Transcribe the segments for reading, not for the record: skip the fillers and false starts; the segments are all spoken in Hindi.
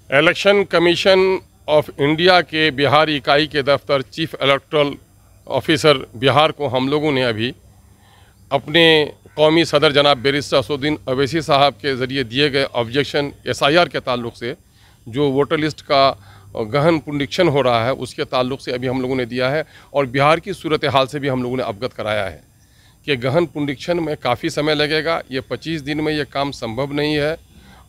इलेक्शन कमीशन ऑफ इंडिया के बिहार इकाई के दफ्तर चीफ इलेक्टोरल ऑफिसर बिहार को हम लोगों ने अभी अपने कौमी सदर जनाब बैरिस्टर असदुद्दीन अवैसी साहब के ज़रिए दिए गए ऑब्जेक्शन SIR के ताल्लुक़ से जो वोटर लिस्ट का गहन पुनरीक्षण हो रहा है उसके ताल्लुक़ से अभी हम लोगों ने दिया है और बिहार की सूरत हाल से भी हम लोगों ने अवगत कराया है कि गहन पुनरीक्षण में काफ़ी समय लगेगा। ये 25 दिन में ये काम संभव नहीं है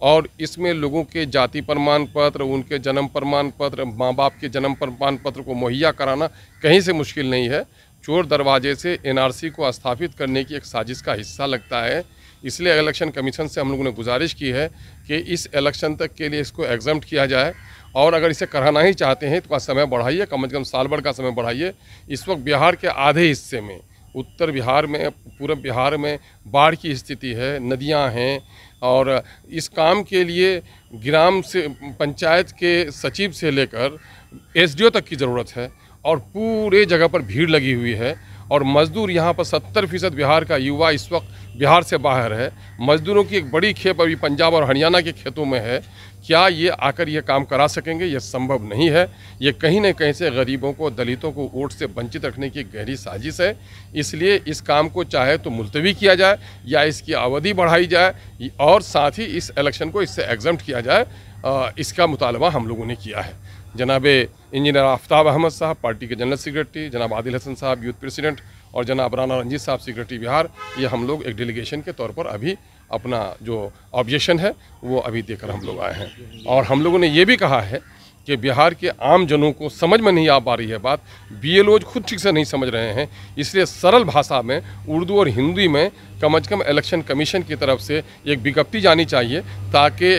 और इसमें लोगों के जाति प्रमाण पत्र, उनके जन्म प्रमाण पत्र, माँ बाप के जन्म प्रमाण पत्र को मुहैया कराना कहीं से मुश्किल नहीं है। चोर दरवाजे से NRC को स्थापित करने की एक साजिश का हिस्सा लगता है। इसलिए इलेक्शन कमीशन से हम लोगों ने गुजारिश की है कि इस इलेक्शन तक के लिए इसको एग्जम्प्ट किया जाए और अगर इसे कराना ही चाहते हैं तो समय बढ़ाइए, कम से कम साल भर का समय बढ़ाइए। इस वक्त बिहार के आधे हिस्से में, उत्तर बिहार में, पूर्व बिहार में बाढ़ की स्थिति है, नदियां हैं और इस काम के लिए ग्राम से पंचायत के सचिव से लेकर SDO तक की ज़रूरत है और पूरे जगह पर भीड़ लगी हुई है और मज़दूर यहाँ पर 70% बिहार का युवा इस वक्त बिहार से बाहर है। मज़दूरों की एक बड़ी खेप अभी पंजाब और हरियाणा के खेतों में है। क्या ये आकर ये काम करा सकेंगे? ये संभव नहीं है। ये कहीं न कहीं से गरीबों को, दलितों को वोट से वंचित रखने की गहरी साजिश है। इसलिए इस काम को चाहे तो मुलतवी किया जाए या इसकी अवधि बढ़ाई जाए और साथ ही इस इलेक्शन को इससे एग्जम्प्ट किया जाए। इसका मुतालबा हम लोगों ने किया है। जनाब इंजीनियर आफ्ताब अहमद साहब पार्टी के जनरल सेक्रेटरी, जनाब आदिल हसन साहब यूथ प्रेसिडेंट और जनाब राना रंजीत साहब सेक्रेटरी बिहार, ये हम लोग एक डेलीगेशन के तौर पर अभी अपना जो ऑब्जेक्शन है वो अभी देकर हम लोग आए हैं। और हम लोगों ने ये भी कहा है कि बिहार के आम जनों को समझ में नहीं आ पा रही है बात, BLOs खुद ठीक से नहीं समझ रहे हैं। इसलिए सरल भाषा में उर्दू और हिंदी में कम से कम इलेक्शन कमीशन की तरफ से एक विज्ञप्ति जानी चाहिए ताकि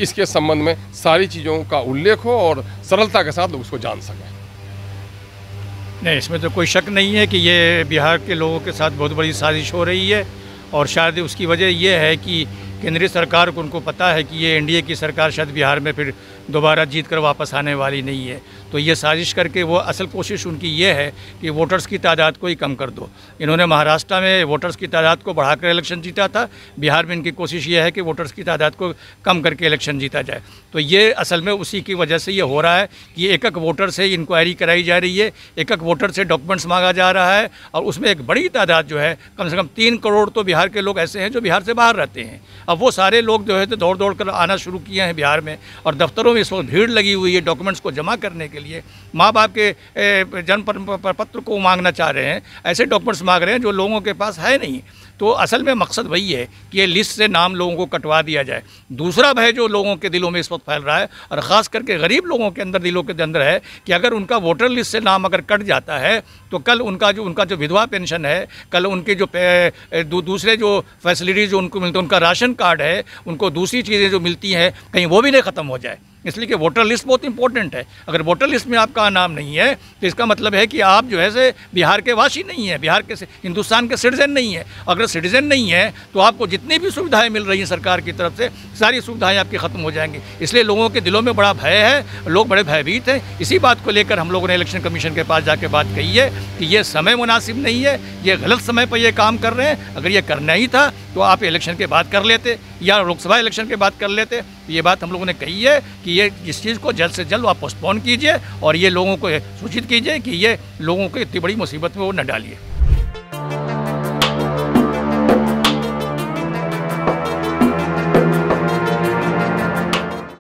इसके संबंध में सारी चीज़ों का उल्लेख हो और सरलता के साथ लोग उसको जान सकें। नहीं, इसमें तो कोई शक नहीं है कि ये बिहार के लोगों के साथ बहुत बड़ी साजिश हो रही है और शायद उसकी वजह यह है कि केंद्रीय सरकार को उनको पता है कि ये NDA की सरकार शायद बिहार में फिर दोबारा जीत कर वापस आने वाली नहीं है। तो ये साजिश करके वो असल कोशिश उनकी ये है कि वोटर्स की तादाद को ही कम कर दो। इन्होंने महाराष्ट्र में वोटर्स की तादाद को बढ़ाकर इलेक्शन जीता था, बिहार में इनकी कोशिश ये है कि वोटर्स की तादाद को कम करके इलेक्शन जीता जाए। तो ये असल में उसी की वजह से ये हो रहा है कि एक एक वोटर से इंक्वायरी कराई जा रही है, एक एक वोटर से डॉक्यूमेंट्स मांगा जा रहा है और उसमें एक बड़ी तादाद जो है कम से कम 3 करोड़ तो बिहार के लोग ऐसे हैं जो बिहार से बाहर रहते हैं। अब वो सारे लोग जो है तो दौड़ दौड़ कर आना शुरू किए हैं बिहार में और दफ्तरों में इस वक्त भीड़ लगी हुई है डॉक्यूमेंट्स को जमा करने के लिए। माँ बाप के जन्म पत्र को मांगना चाह रहे हैं, ऐसे डॉक्यूमेंट्स मांग रहे हैं जो लोगों के पास है नहीं। तो असल में मकसद वही है कि ये लिस्ट से नाम लोगों को कटवा दिया जाए। दूसरा भय जो लोगों के दिलों में इस वक्त फैल रहा है और ख़ास करके गरीब लोगों के अंदर, दिलों के अंदर है कि अगर उनका वोटर लिस्ट से नाम अगर कट जाता है तो कल उनका जो विधवा पेंशन है, कल उनके जो दूसरे जो फैसिलिटीज़ जो उनको मिलते हैं, उनका राशन कार्ड है, उनको दूसरी चीज़ें जो मिलती हैं कहीं वो भी नहीं ख़त्म हो जाए। इसलिए कि वोटर लिस्ट बहुत इंपॉर्टेंट है। अगर वोटर लिस्ट में आपका नाम नहीं है तो इसका मतलब है कि आप जो है से बिहार के वासी नहीं है, बिहार के हिंदुस्तान के सिटीजन नहीं है। अगर सिटीजन नहीं है तो आपको जितनी भी सुविधाएं मिल रही हैं सरकार की तरफ से, सारी सुविधाएं आपकी ख़त्म हो जाएंगी। इसलिए लोगों के दिलों में बड़ा भय है, लोग बड़े भयभीत हैं। इसी बात को लेकर हम लोगों ने इलेक्शन कमीशन के पास जाके बात कही है कि ये समय मुनासिब नहीं है, ये गलत समय पर ये काम कर रहे हैं। अगर ये करना ही था तो आप इलेक्शन के बाद कर लेते या लोकसभा इलेक्शन के बाद कर लेते। ये बात हम लोगों ने कही है कि ये इस चीज़ को जल्द से जल्द आप पोस्टपोन कीजिए और ये लोगों को सूचित कीजिए कि ये लोगों को इतनी बड़ी मुसीबत में वो न डालिए।